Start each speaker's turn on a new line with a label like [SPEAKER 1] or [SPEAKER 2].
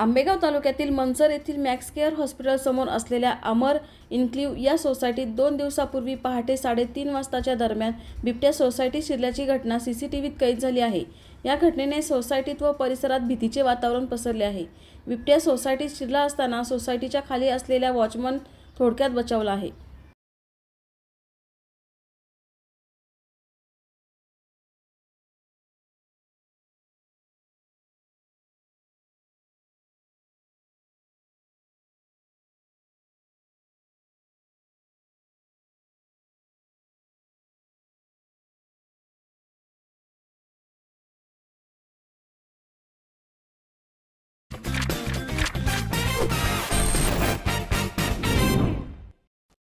[SPEAKER 1] आंबेगाव तालुक्यातील मनसर येथील max care hospital समोर असलेल्या अमर इन्क्ल्यूव्ह या सोसायटीत 2 दिवसापूर्वी पहाटे 3:30 वाजताच्या दरम्यान बिबट्या सोसायटीत शिरल्याची घटना सीसीटीव्हीत कैद झाली आहे। या घटनेने सोसायटीत व परिसरात भीतीचे वातावरण पसरले आहे। बिबट्या सोसायटीत शिरला असताना सोसायटीच्या खाली असलेल्या वॉचमन थोडक्यात बचावला आहे।